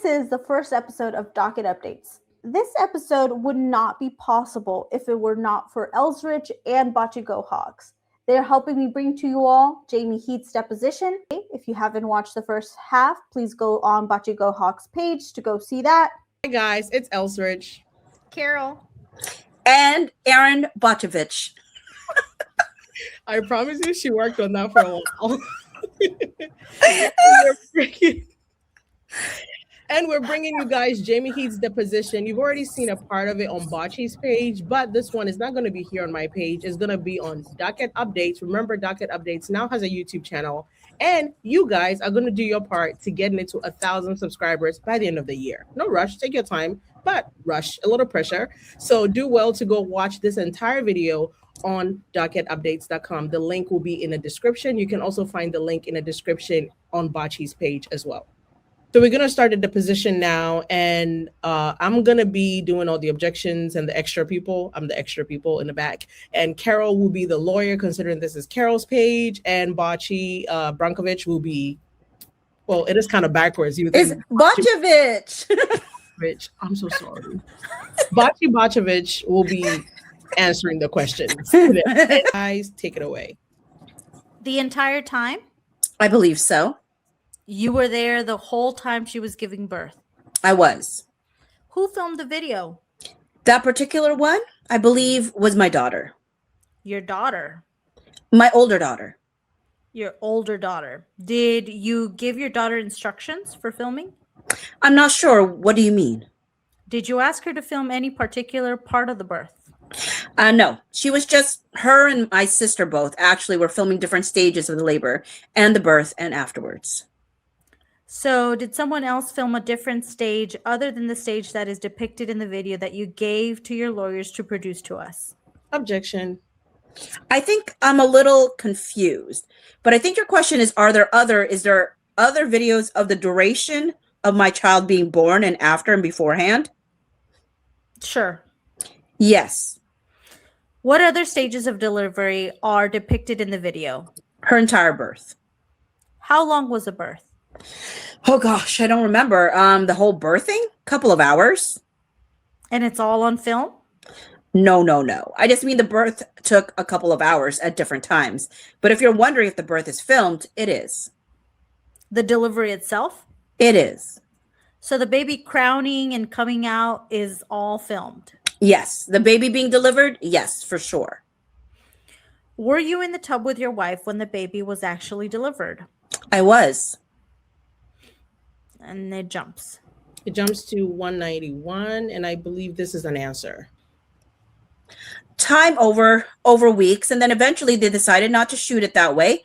This is the first episode of Docket Updates. This episode would not be possible if it were not for Elsrich and BocceGoHawks. They are helping me bring to you all Jamey Heath's Deposition. If you haven't watched the first half, please go on BocceGoHawks page to go see that. Hi guys, it's Elsrich. Carol. And Aaron Bocevich. I promise you she worked on that for a while. And we're bringing you guys Jamey Heath's Deposition. You've already seen a part of it on Bocce's page, but this one is not going to be here on my page. It's going to be on Docket Updates. Remember, Docket Updates now has a YouTube channel, and you guys are going to do your part to getting it to 1,000 subscribers by the end of the year. No rush, take your time, but rush, a little pressure. So do well to go watch this entire video on docketupdates.com. The link will be in the description. You can also find the link in the description on Bocce's page as well. So we're going to start the deposition now, and I'm going to be doing all the objections and the extra people. I'm the extra people in the back. And Carol will be the lawyer, considering this is Carol's page, and Bocce Brankovic will be, well, it is kind of backwards. It's Bocevich. Rich, I'm so sorry. Bocevich will be answering the questions. Guys, take it away. The entire time? I believe so. You were there the whole time she was giving birth? I was. Who filmed the video? That particular one, I believe, was my daughter. Your daughter? My older daughter. Your older daughter. Did you give your daughter instructions for filming? I'm not sure. What do you mean? Did you ask her to film any particular part of the birth? No, she was just, her and my sister both actually were filming different stages of the labor and the birth and afterwards. So did someone else film a different stage other than the stage that is depicted in the video that you gave to your lawyers to produce to us? Objection. I think I'm a little confused, but I think your question is, is there other videos of the duration of my child being born and after and beforehand? Sure. Yes. What other stages of delivery are depicted in the video? Her entire birth. How long was the birth? Oh gosh, I don't remember. The whole birthing? Couple of hours. And it's all on film? No. I just mean the birth took a couple of hours at different times. But if you're wondering if the birth is filmed, it is. The delivery itself? It is. So the baby crowning and coming out is all filmed? Yes. The baby being delivered? Yes, for sure. Were you in the tub with your wife when the baby was actually delivered? I was. And it jumps. It jumps to 191, and I believe this is an answer. Time over weeks, and then eventually they decided not to shoot it that way.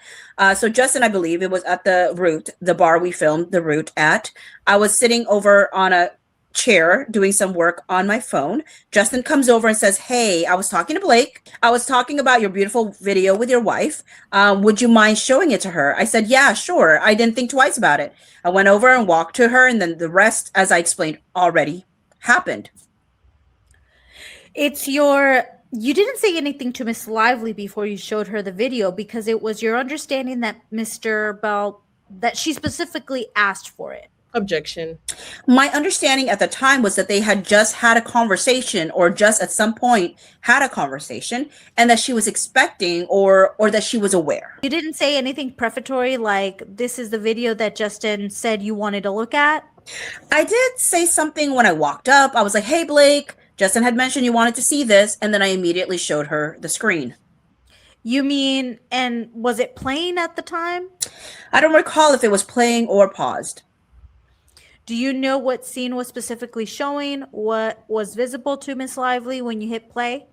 So Justin, I believe it was at the Root, the bar we filmed the Root at. I was sitting over on a chair doing some work on my phone. Justin comes over and says, "Hey, I was talking to Blake. I was talking about your beautiful video with your wife. Would you mind showing it to her?" I said, "Yeah, sure." I didn't think twice about it. I went over and walked to her, and then the rest, as I explained, already happened. You didn't say anything to Miss Lively before you showed her the video, because it was your understanding that Mr. Bell, that she specifically asked for it. Objection. My understanding at the time was that they had just had a conversation, or just at some point had a conversation, and that she was expecting or that she was aware. You didn't say anything prefatory like, "This is the video that Justin said you wanted to look at"? I did say something when I walked up. I was like, "Hey, Blake, Justin had mentioned you wanted to see this," and then I immediately showed her the screen. You mean, and was it playing at the time? I don't recall if it was playing or paused. Do you know what scene was specifically showing? What was visible to Miss Lively when you hit play?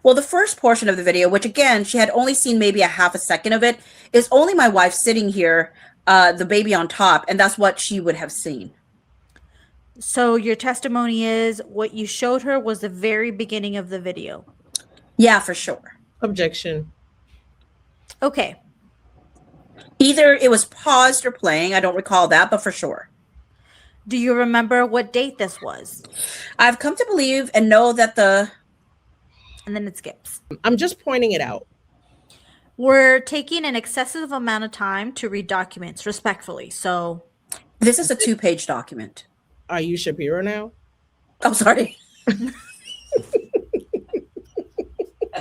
Well, the first portion of the video, which again, she had only seen maybe a half a second of it, is only my wife sitting here, the baby on top, and that's what she would have seen. So your testimony is what you showed her was the very beginning of the video? Yeah, for sure. Objection. Okay. Either it was paused or playing. I don't recall that, but for sure. Do you remember what date this was? I've come to believe and know that And then it skips. I'm just pointing it out. We're taking an excessive amount of time to read documents respectfully. So this is a 2-page document. Are you Shapiro now? Oh, sorry.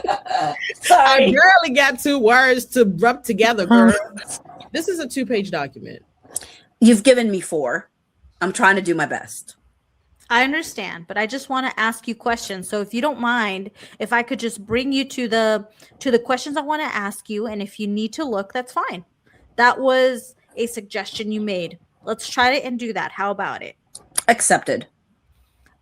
I Sorry. barely got 2 words to rub together, girl. This is a 2-page document. You've given me 4. I'm trying to do my best. I understand, but I just want to ask you questions. So if you don't mind, if I could just bring you to the questions I want to ask you, and if you need to look, that's fine. That was a suggestion you made. Let's try it and do that. How about it? Accepted.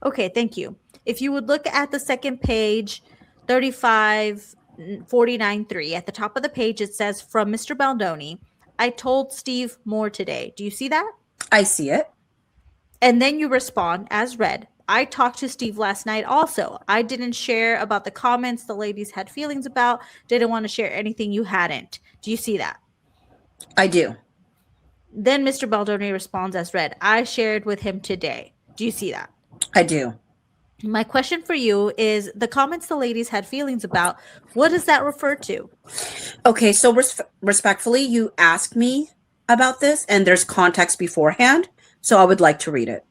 Okay, thank you. If you would look at the second page, 3549.3, at the top of the page, it says, from Mr. Baldoni, I told Steve more today. Do you see that? I see it. And then you respond as read. I talked to Steve last night also. I didn't share about the comments the ladies had feelings about. Didn't want to share anything you hadn't. Do you see that? I do. Then Mr. Baldoni responds as read. I shared with him today. Do you see that? I do. My question for you is the comments the ladies had feelings about, what does that refer to? Okay, so respectfully, you asked me about this, and there's context beforehand, so I would like to read it.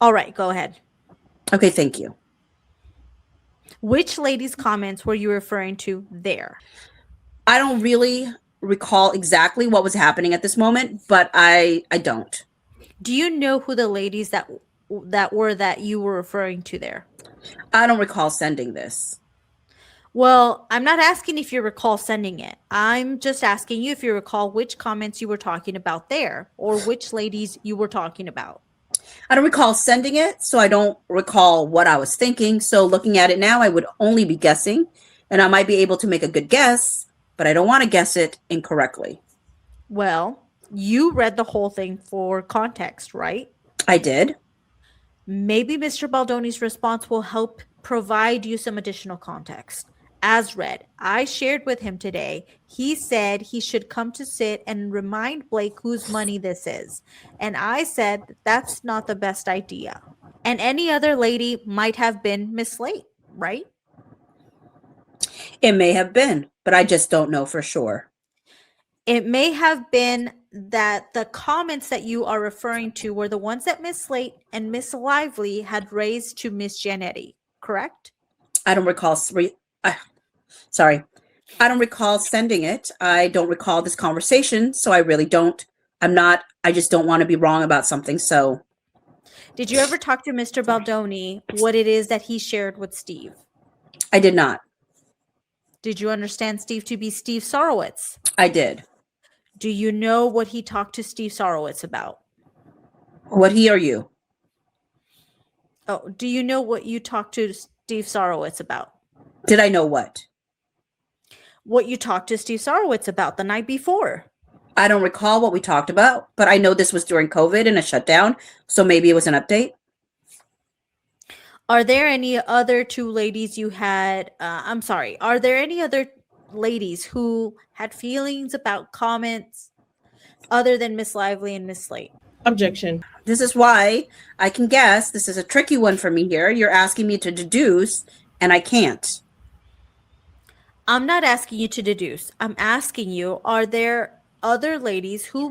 All right, go ahead. Okay, thank you. Which ladies' comments were you referring to there? I don't really recall exactly what was happening at this moment, but I don't. Do you know who the ladies that you were referring to there? I don't recall sending this. Well, I'm not asking if you recall sending it. I'm just asking you if you recall which comments you were talking about there, or which ladies you were talking about. I don't recall sending it, so I don't recall what I was thinking. So looking at it now, I would only be guessing, and I might be able to make a good guess, but I don't want to guess it incorrectly. Well, you read the whole thing for context, right? I did. Maybe Mr. Baldoni's response will help provide you some additional context. As read, I shared with him today. He said he should come to sit and remind Blake whose money this is. And I said that's not the best idea. And any other lady might have been Miss Slate, right? It may have been, but I just don't know for sure. It may have been that the comments that you are referring to were the ones that Miss Slate and Miss Lively had raised to Miss Janetti, correct? I don't recall. Sorry. I don't recall sending it. I don't recall this conversation, so I really don't. I just don't want to be wrong about something, so. Did you ever talk to Mr. Baldoni what it is that he shared with Steve? I did not. Did you understand Steve to be Steve Sorowitz? I did. Do you know what he talked to Steve Sorowitz about? What he or you? Oh, do you know what you talked to Steve Sorowitz about? Did I know what? What you talked to Steve Sorowitz about the night before. I don't recall what we talked about, but I know this was during COVID and a shutdown, so maybe it was an update. Are there any other two ladies you had? Are there any other ladies who had feelings about comments other than Miss Lively and Miss Slate? Objection. This is why I can guess. This is a tricky one for me here. You're asking me to deduce, and I can't. I'm not asking you to deduce. I'm asking you, are there other ladies who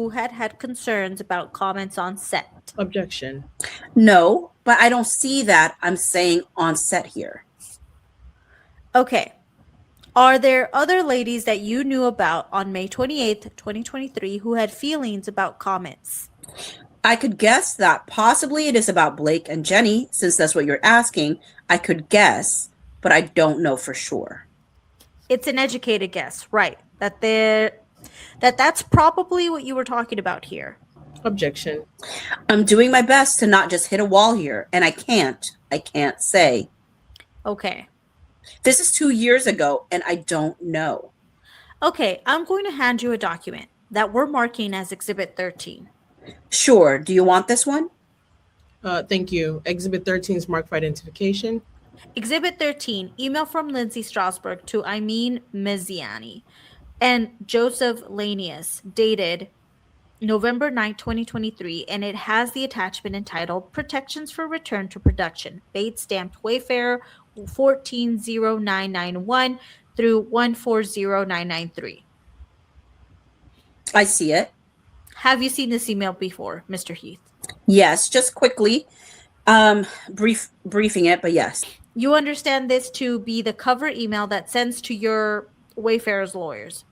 had concerns about comments on set? Objection. No, but I don't see that. I'm saying on set here. Okay. Are there other ladies that you knew about on May 28th, 2023, who had feelings about comments? I could guess that possibly it is about Blake and Jenny, since that's what you're asking. I could guess, but I don't know for sure. It's an educated guess, right? That's probably what you were talking about here. Objection. I'm doing my best to not just hit a wall here, and I can't say. Okay. This is 2 years ago, and I don't know. Okay, I'm going to hand you a document that we're marking as Exhibit 13. Sure. Do you want this one? Thank you. Exhibit 13 is marked for identification. Exhibit 13, email from Lindsay Strasberg to Amin Meziani and Joseph Lanius, dated November 9, 2023, and it has the attachment entitled Protections for Return to Production, Bait stamped Wayfarer 140991 through 140993. I see it. Have you seen this email before, Mr. Heath? Yes, just quickly, briefing it, but yes. You understand this to be the cover email that sends to your Wayfarer's lawyers.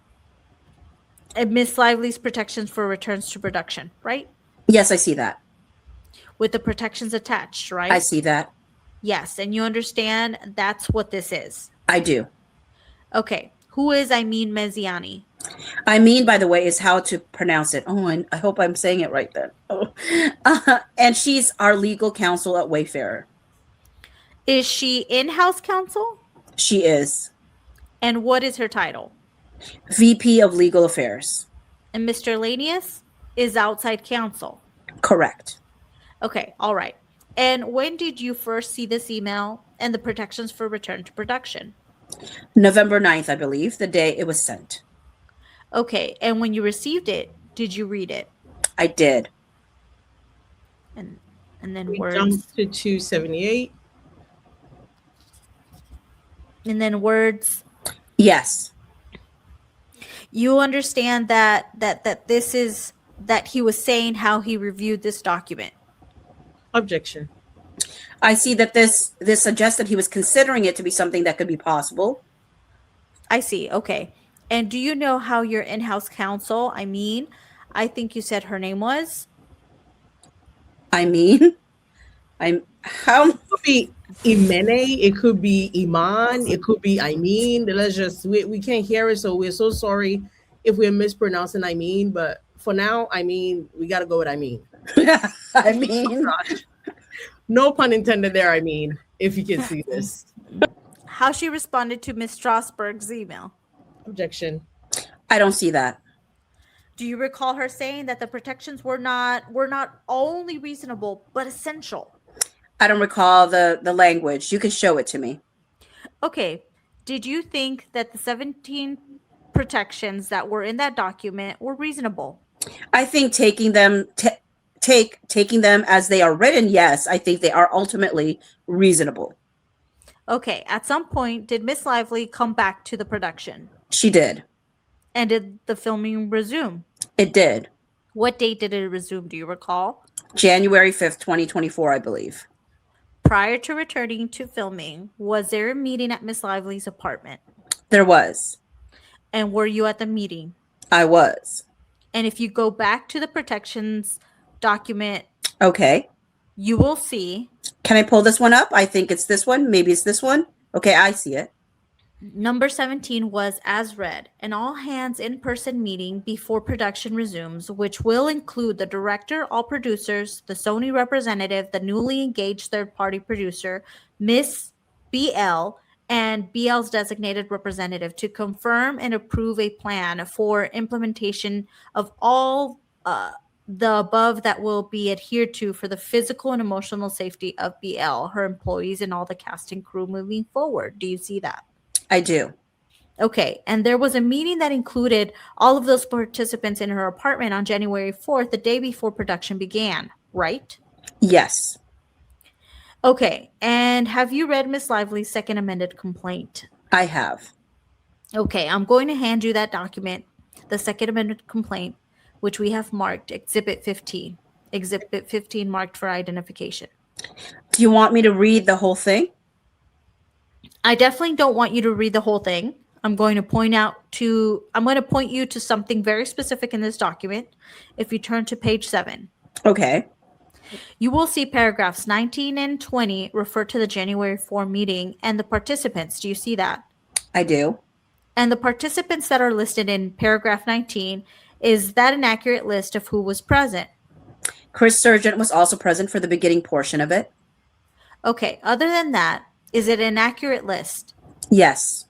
And Miss Lively's protections for returns to production, right? Yes, I see that. With the protections attached, right? I see that. Yes, and you understand that's what this is. I do. Okay. Who is Amin Meziani? Amin, by the way, is how to pronounce it. Oh, and I hope I'm saying it right then. Oh. And she's our legal counsel at Wayfarer. Is she in-house counsel? She is. And what is her title? VP of Legal Affairs. And Mr. Lanius is outside counsel. Correct. Okay, all right. And when did you first see this email and the protections for return to production? November 9th, I believe, the day it was sent. Okay, and when you received it, did you read it? I did. And then We words. jumped to 278. And then words. Yes. You understand that this is that he was saying how he reviewed this document. Objection. I see that this suggests that he was considering it to be something that could be possible. I see. Okay. And do you know how your in-house counsel, I think you said her name was? How? It could be Imene, it could be Iman, it could be Let's just, we can't hear it, so we're so sorry if we're mispronouncing but for now, we got to go with No pun intended there, if you can see this. How she responded to Miss Strasberg's email. Objection. I don't see that. Do you recall her saying that the protections were not only reasonable but essential? I don't recall the language. You can show it to me. Okay. Did you think that the 17 protections that were in that document were reasonable? I think taking them as they are written, yes, I think they are ultimately reasonable. Okay. At some point, did Miss Lively come back to the production? She did. And did the filming resume? It did. What date did it resume? Do you recall? January 5th, 2024, I believe. Prior to returning to filming, was there a meeting at Miss Lively's apartment? There was. And were you at the meeting? I was. And if you go back to the protections document, okay, you will see. Can I pull this one up? I think it's this one. Maybe it's this one. Okay, I see it. Number 17 was as read, an all-hands in-person meeting before production resumes, which will include the director, all producers, the Sony representative, the newly engaged third-party producer, Miss BL, and BL's designated representative to confirm and approve a plan for implementation of all the above that will be adhered to for the physical and emotional safety of BL, her employees, and all the cast and crew moving forward. Do you see that? I do. Okay. And there was a meeting that included all of those participants in her apartment on January 4th, the day before production began, right? Yes. Okay. And have you read Miss Lively's second amended complaint? I have. Okay. I'm going to hand you that document, the second amended complaint, which we have marked Exhibit 15. Exhibit 15 marked for identification. Do you want me to read the whole thing? I definitely don't want you to read the whole thing. I'm going to point you to something very specific in this document. If you turn to page 7. Okay. You will see paragraphs 19 and 20 refer to the January 4 meeting and the participants. Do you see that? I do. And the participants that are listed in paragraph 19, is that an accurate list of who was present? Chris Sargent was also present for the beginning portion of it. Okay. Other than that, is it an accurate list? Yes.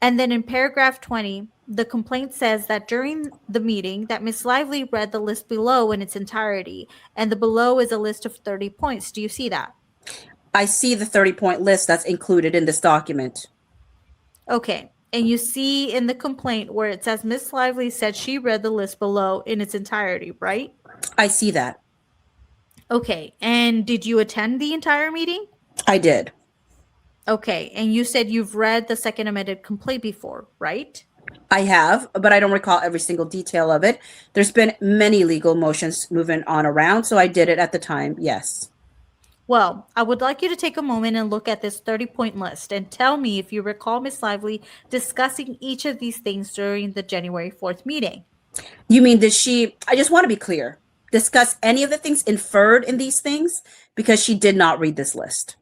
And then in paragraph 20, the complaint says that during the meeting that Miss Lively read the list below in its entirety, and the below is a list of 30 points. Do you see that? I see the 30-point list that's included in this document. Okay. And you see in the complaint where it says Miss Lively said she read the list below in its entirety, right? I see that. Okay. And did you attend the entire meeting? I did. Okay. And you said you've read the second amended complaint before, right? I have, but I don't recall every single detail of it. There's been many legal motions moving on around, so I did it at the time, yes. Well, I would like you to take a moment and look at this 30-point list and tell me if you recall Miss Lively discussing each of these things during the January 4th meeting. You mean, did she, I just want to be clear, discuss any of the things inferred in these things? Because she did not read this list.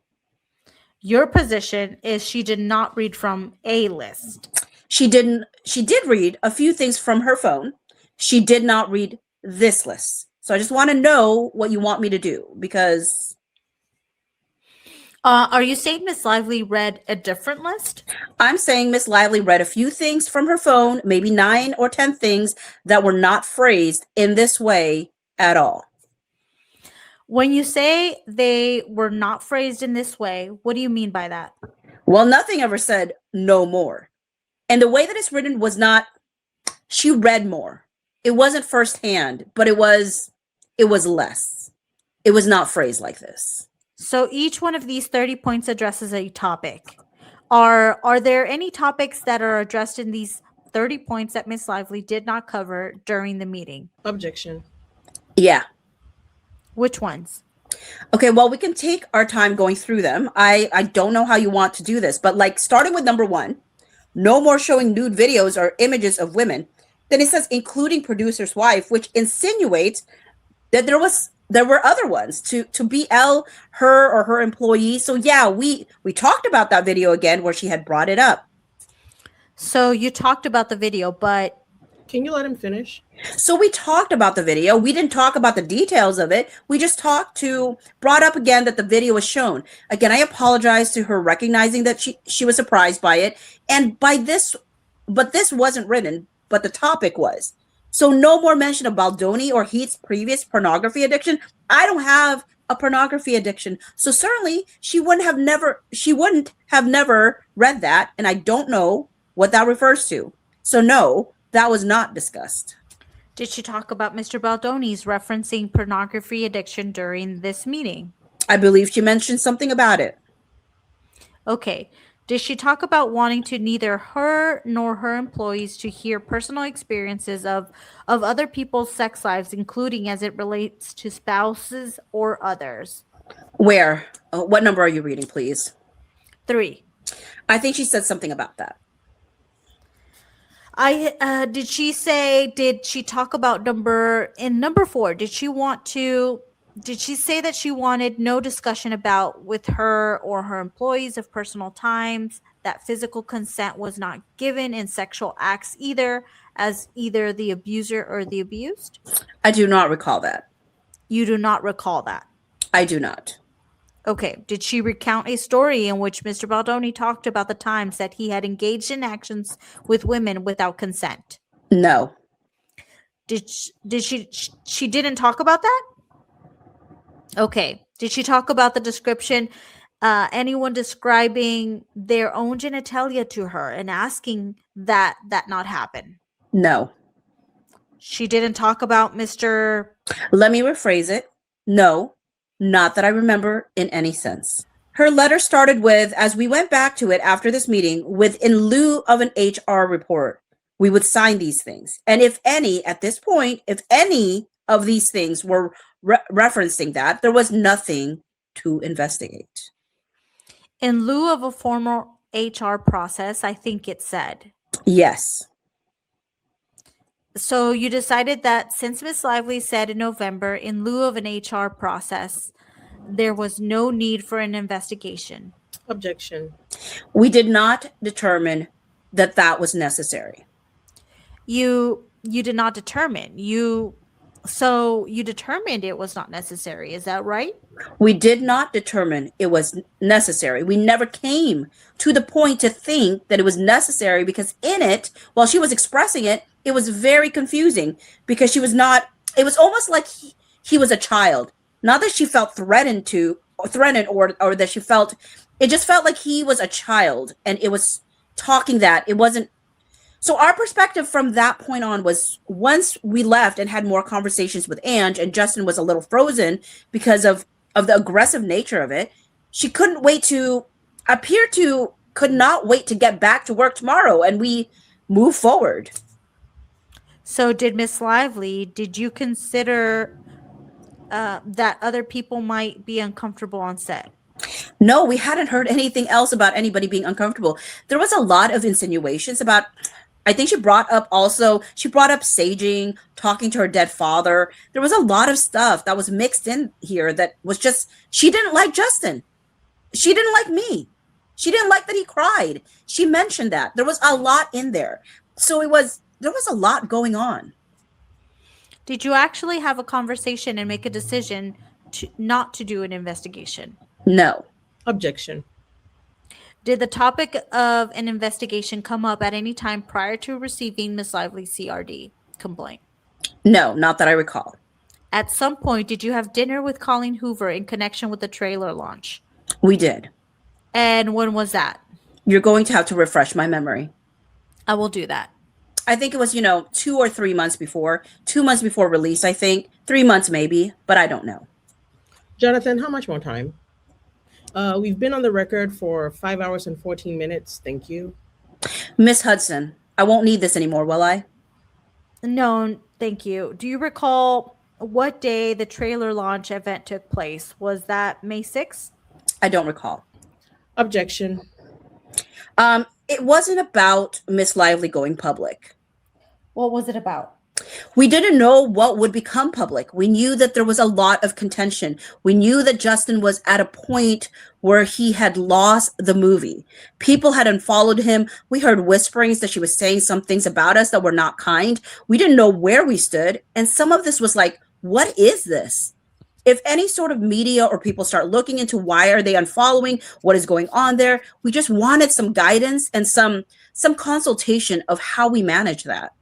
Your position is she did not read from a list. She did read a few things from her phone. She did not read this list. So I just want to know what you want me to do, because... Are you saying Miss Lively read a different list? I'm saying Miss Lively read a few things from her phone, maybe 9 or 10 things that were not phrased in this way at all. When you say they were not phrased in this way, what do you mean by that? Well, nothing ever said no more. And the way that it's written was not, she read more. It wasn't firsthand, but it was less. It was not phrased like this. So each one of these 30 points addresses a topic. Are there any topics that are addressed in these 30 points that Miss Lively did not cover during the meeting? Objection. Yeah. Which ones? Okay, well, we can take our time going through them. I don't know how you want to do this, but like starting with number 1, no more showing nude videos or images of women. Then it says including producer's wife, which insinuates that there were other ones to BL her or her employees. So yeah, we talked about that video again where she had brought it up. So you talked about the video, but Can you let him finish? So we talked about the video. We didn't talk about the details of it. We just brought up again that the video was shown. Again, I apologize to her recognizing that she was surprised by it. And but this wasn't written, but the topic was. So no more mention of Baldoni or Heath's previous pornography addiction. I don't have a pornography addiction. So certainly she wouldn't have never read that. And I don't know what that refers to. So no, that was not discussed. did she talk about Mr. Baldoni's referencing pornography addiction during this meeting? I believe she mentioned something about it. Okay. Did she talk about wanting to neither her nor her employees to hear personal experiences of other people's sex lives, including as it relates to spouses or others? Where? What number are you reading, please? 3. I think she said something about that. Did she talk about number 4? Did she say that she wanted no discussion about with her or her employees of personal times, that physical consent was not given in sexual acts either as either the abuser or the abused? I do not recall that. You do not recall that? I do not. Okay. Did she recount a story in which Mr. Baldoni talked about the times that he had engaged in actions with women without consent? No. She didn't talk about that? Okay. Did she talk about the description, anyone describing their own genitalia to her and asking that not happen? No. She didn't talk about Mr. Let me rephrase it. No, not that I remember in any sense. Her letter started with, as we went back to it after this meeting, with in lieu of an HR report, we would sign these things. And if any, at this point, if any of these things were referencing that, there was nothing to investigate. In lieu of a formal HR process, I think it said. Yes. So you decided that since Ms. Lively said in November, in lieu of an HR process, there was no need for an investigation. Objection. We did not determine that was necessary. You did not determine. So you determined it was not necessary. Is that right? We did not determine it was necessary. We never came to the point to think that it was necessary, because in it, while she was expressing it, it was very confusing because it was almost like he was a child. Not that she felt threatened or that she felt, it just felt like he was a child and it was talking that it wasn't. So our perspective from that point on was, once we left and had more conversations with Ange, and Justin was a little frozen because of the aggressive nature of it, she could not wait to get back to work tomorrow. And we move forward. So did Miss Lively, did you consider that other people might be uncomfortable on set? No, we hadn't heard anything else about anybody being uncomfortable. There was a lot of insinuations about, I think she brought up saging, talking to her dead father. There was a lot of stuff that was mixed in here that was just, she didn't like Justin. She didn't like me. She didn't like that he cried. She mentioned that. There was a lot in there. So there was a lot going on. Did you actually have a conversation and make a decision not to do an investigation? No. Objection. Did the topic of an investigation come up at any time prior to receiving Miss Lively's CRD complaint? No, not that I recall. At some point, did you have dinner with Colleen Hoover in connection with the trailer launch? We did. And when was that? You're going to have to refresh my memory. I will do that. I think it was, 2 or 3 months before. 2 months before release, I think. 3 months maybe, but I don't know. Jonathan, how much more time? We've been on the record for 5 hours and 14 minutes. Thank you. Miss Hudson, I won't need this anymore, will I? No, thank you. Do you recall what day the trailer launch event took place? Was that May 6th? I don't recall. Objection. It wasn't about Miss Lively going public. What was it about? We didn't know what would become public. We knew that there was a lot of contention. We knew that Justin was at a point where he had lost the movie. People had unfollowed him. We heard whisperings that she was saying some things about us that were not kind. We didn't know where we stood. And some of this was like, what is this? If any sort of media or people start looking into why are they unfollowing, what is going on there, we just wanted some guidance and some consultation of how we manage that.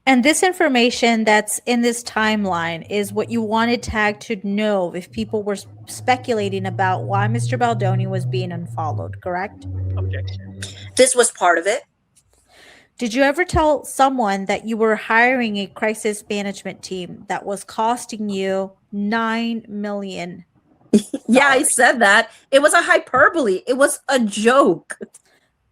And this information that's in this timeline is what you wanted TAG to know if people were speculating about why Mr. Baldoni was being unfollowed, correct? Objection. This was part of it. Did you ever tell someone that you were hiring a crisis management team that was costing you $9 million? Yeah, I said that. It was a hyperbole. It was a joke.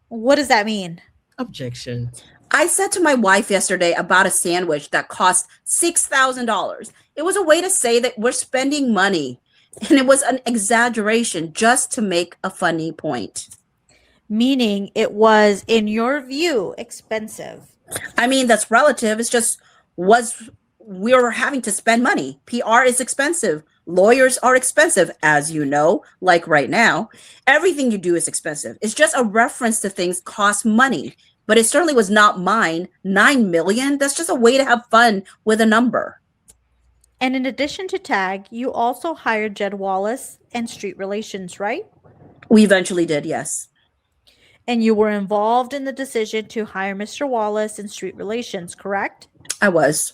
What does that mean? Objection. I said to my wife yesterday about a sandwich that cost $6,000. It was a way to say that we're spending money. And it was an exaggeration just to make a funny point. Meaning it was, in your view, expensive. I mean, that's relative. It's just we were having to spend money. PR is expensive. Lawyers are expensive, as you know, like right now. Everything you do is expensive. It's just a reference to things cost money. But it certainly was not mine. $9 million, that's just a way to have fun with a number. And in addition to TAG, you also hired Jed Wallace and Street Relations, right? We eventually did, yes. And you were involved in the decision to hire Mr. Wallace and Street Relations, correct? I was.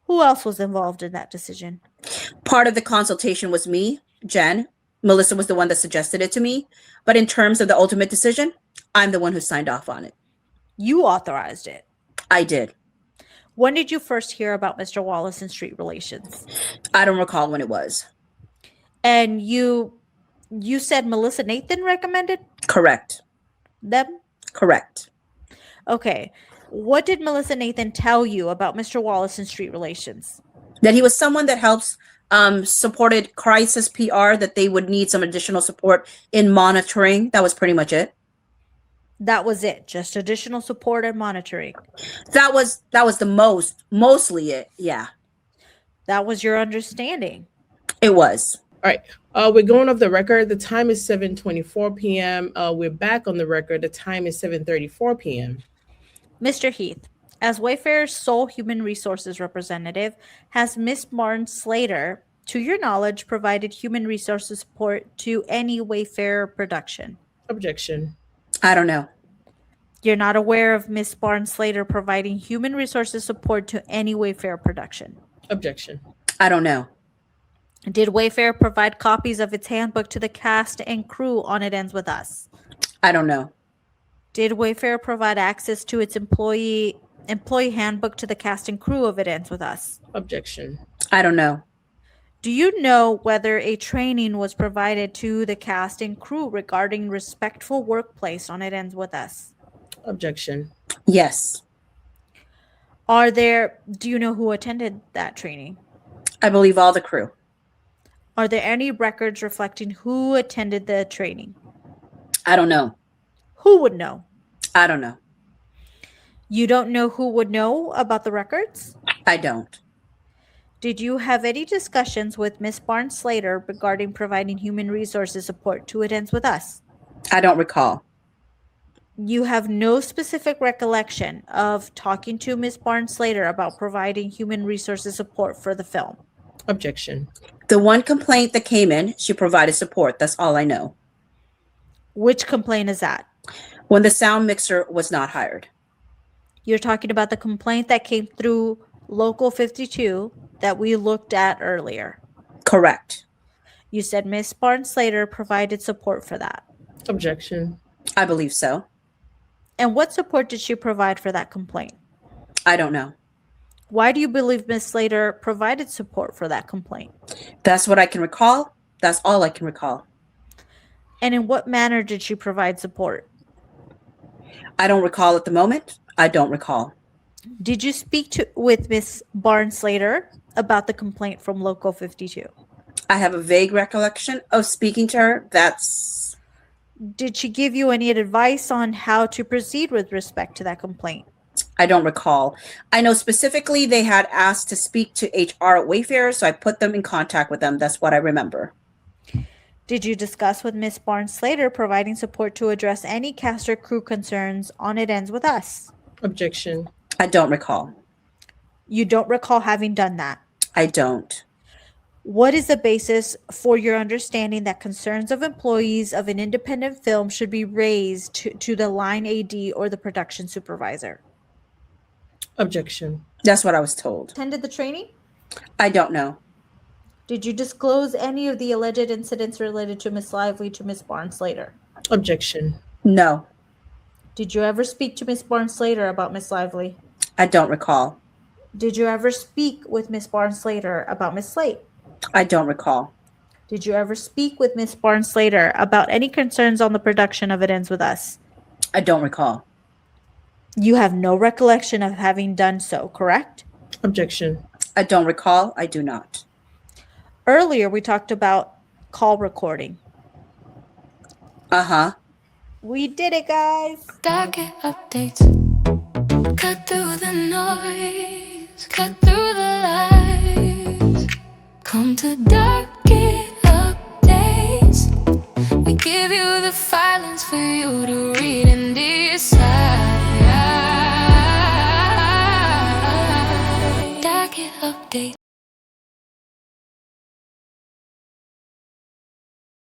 Who else was involved in that decision? Part of the consultation was me, Jen. Melissa was the one that suggested it to me. But in terms of the ultimate decision, I'm the one who signed off on it. You authorized it. I did. When did you first hear about Mr. Wallace and Street Relations? I don't recall when it was. And you said Melissa Nathan recommended Correct. them? Correct. Okay. What did Melissa Nathan tell you about Mr. Wallace and Street Relations? That he was someone that helps supported crisis PR, that they would need some additional support in monitoring. That was pretty much it. That was it. Just additional support and monitoring. That was mostly it. Yeah. That was your understanding. It was. All right. We're going off the record. The time is 7:24 p.m. We're back on the record. The time is 7:34 p.m. Mr. Heath, as Wayfair's sole human resources representative, has Miss Martin Slater, to your knowledge, provided human resources support to any Wayfair production? Objection. I don't know. You're not aware of Miss Barnes Slater providing human resources support to any Wayfair production? Objection. I don't know. Did Wayfair provide copies of its handbook to the cast and crew on It Ends With Us? I don't know. Did Wayfair provide access to its employee handbook to the cast and crew of It Ends With Us? Objection. I don't know. Do you know whether a training was provided to the cast and crew regarding respectful workplace on It Ends With Us? Objection. Yes. Do you know who attended that training? I believe all the crew. Are there any records reflecting who attended the training? I don't know. Who would know? I don't know. You don't know who would know about the records? I don't. Did you have any discussions with Miss Barnes Slater regarding providing human resources support to It Ends With Us? I don't recall. You have no specific recollection of talking to Miss Barnes Slater about providing human resources support for the film? Objection. The one complaint that came in, she provided support. That's all I know. Which complaint is that? When the sound mixer was not hired. You're talking about the complaint that came through Local 52 that we looked at earlier. Correct. You said Miss Barnes Slater provided support for that. Objection. I believe so. And what support did she provide for that complaint? I don't know. Why do you believe Miss Slater provided support for that complaint? That's what I can recall. That's all I can recall. And in what manner did she provide support? I don't recall at the moment. I don't recall. Did you speak with Miss Barnes Slater about the complaint from Local 52? I have a vague recollection of speaking to her. Did she give you any advice on how to proceed with respect to that complaint? I don't recall. I know specifically they had asked to speak to HR at Wayfair, so I put them in contact with them. That's what I remember. Did you discuss with Miss Barnes Slater providing support to address any cast or crew concerns on It Ends With Us? Objection. I don't recall. You don't recall having done that? I don't. What is the basis for your understanding that concerns of employees of an independent film should be raised to the line AD or the production supervisor? Objection. That's what I was told. Attended the training? I don't know. Did you disclose any of the alleged incidents related to Miss Lively to Miss Barnes Slater? Objection. No. Did you ever speak to Miss Barnes Slater about Miss Lively? I don't recall. Did you ever speak with Miss Barnes Slater about Miss Slate? I don't recall. Did you ever speak with Miss Barnes Slater about any concerns on the production of It Ends With Us? I don't recall. You have no recollection of having done so, correct? Objection. I don't recall. I do not. Earlier, we talked about call recording. Uh-huh. We did it, guys. Docket updates. Cut through the noise. Cut through the lies. Come to Docket updates. We give you the filings for you to